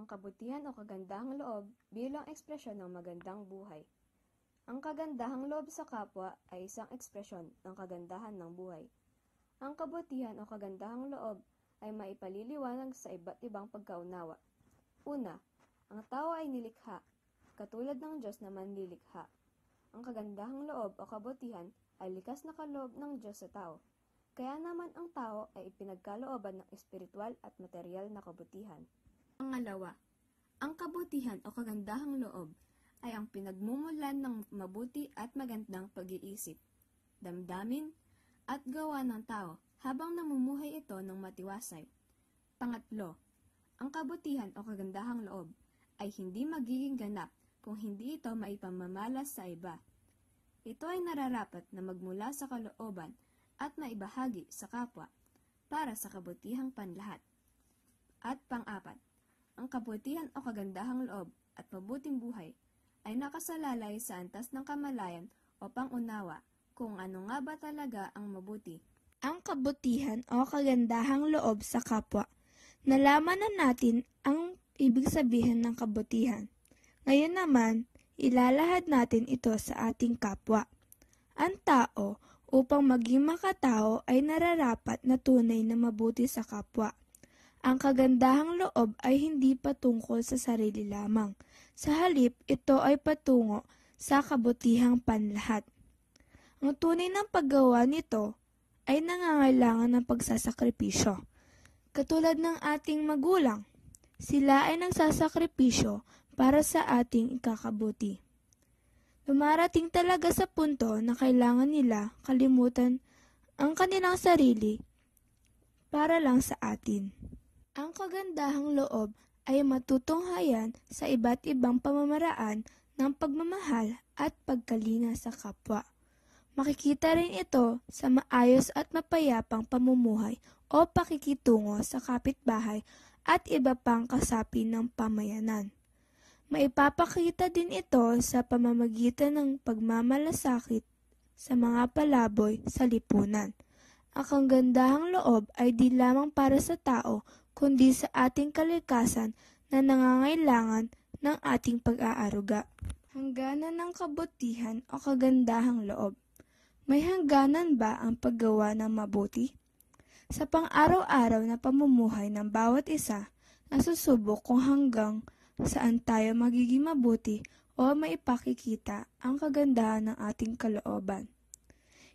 ang kabutihan o kagandahang loob bilang ekspresyon ng magandang buhay. Ang kagandahang loob sa kapwa ay isang ekspresyon ng kagandahan ng buhay. Ang kabutihan o kagandahang loob ay maipaliliwanag sa iba't ibang pagkaunawa. Una, ang tao ay nilikha, katulad ng Diyos na manlilikha. Ang kagandahang loob o kabutihan ay likas na kaloob ng Diyos sa tao. Kaya naman ang tao ay ipinagkalooban ng espiritual at material na kabutihan. Pangalawa, ang kabutihan o kagandahang loob ay ang pinagmumulan ng mabuti at magandang pag-iisip, damdamin, at gawa ng tao habang namumuhay ito ng matiwasay. Pangatlo, ang kabutihan o kagandahang loob ay hindi magiging ganap kung hindi ito maipamamalas sa iba. Ito ay nararapat na magmula sa kalooban at maibahagi sa kapwa para sa kabutihang panlahat. At pang-apat, ang kabutihan o kagandahang loob at mabuting buhay ay nakasalalay sa antas ng kamalayan o pangunawa kung ano nga ba talaga ang mabuti. Ang kabutihan o kagandahang loob sa kapwa. Nalaman na natin ang ibig sabihin ng kabutihan. Ngayon naman, ilalahad natin ito sa ating kapwa. Ang tao, upang maging makatao ay nararapat na tunay na mabuti sa kapwa. Ang kagandahang loob ay hindi patungkol sa sarili lamang. Sa halip, ito ay patungo sa kabutihang panlahat. Ang tunay ng paggawa nito ay nangangailangan ng pagsasakripisyo. Katulad ng ating magulang, sila ay nagsasakripisyo para sa ating ikakabuti. Dumarating talaga sa punto na kailangan nila kalimutan ang kanilang sarili para lang sa atin. Ang kagandahang loob ay matutunghayan sa iba't ibang pamamaraan ng pagmamahal at pagkalinga sa kapwa. Makikita rin ito sa maayos at mapayapang pamumuhay o pakikitungo sa kapitbahay at iba pang kasapi ng pamayanan. Maipapakita din ito sa pamamagitan ng pagmamalasakit sa mga palaboy sa lipunan. Ang kagandahang loob ay di lamang para sa tao, kundi sa ating kalikasan na nangangailangan ng ating pag-aaruga. Hangganan ng kabutihan o kagandahang loob. May hangganan ba ang paggawa ng mabuti? Sa pang-araw-araw na pamumuhay ng bawat isa, nasusubok kung hanggang saan tayo magiging mabuti o maipakikita ang kagandahan ng ating kalooban.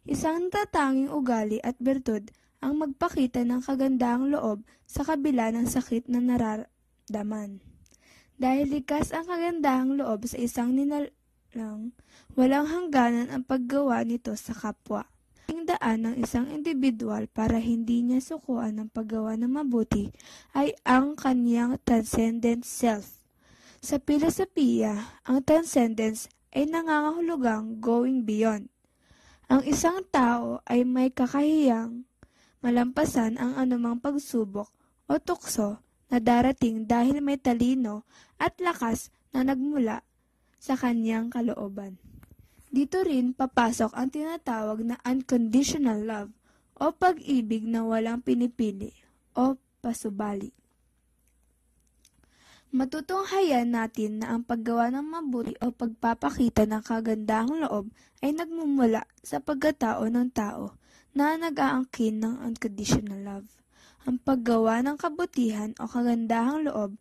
Isang tatanging ugali at bertud ang magpakita ng kagandahang loob sa kabila ng sakit na nararamdaman. Dahil likas ang kagandahang loob sa isang nilalang, walang hangganan ang paggawa nito sa kapwa. Ang daan ng isang individual para hindi niya sukuan ng paggawa ng mabuti ay ang kaniyang transcendent self. Sa filosofiya, ang transcendence ay nangangahulugang going beyond. Ang isang tao ay may kakahiyang malampasan ang anumang pagsubok o tukso na darating dahil may talino at lakas na nagmula sa kanyang kalooban. Dito rin papasok ang tinatawag na unconditional love o pag-ibig na walang pinipili o pasubali. Matutunghayan natin na ang paggawa ng mabuti o pagpapakita ng kagandahang loob ay nagmumula sa pagkatao ng tao na nag-aangkin ng unconditional love. Ang paggawa ng kabutihan o kagandahang loob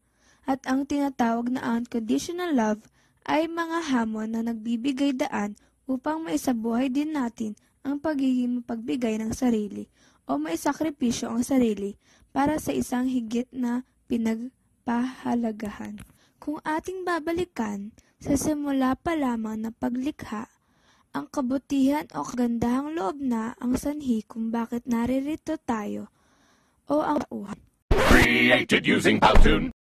at ang tinatawag na unconditional love ay mga hamon na nagbibigay daan upang maisabuhay din natin ang pagiging mapagbigay ng sarili o maisakripisyo ang sarili para sa isang higit na pinagpahalagahan. Kung ating babalikan, sa simula pa lamang ng paglikha, ang kabutihan o kagandahang loob na ang sanhi kung bakit naririto tayo o ang tauhan. Created using Powtoon.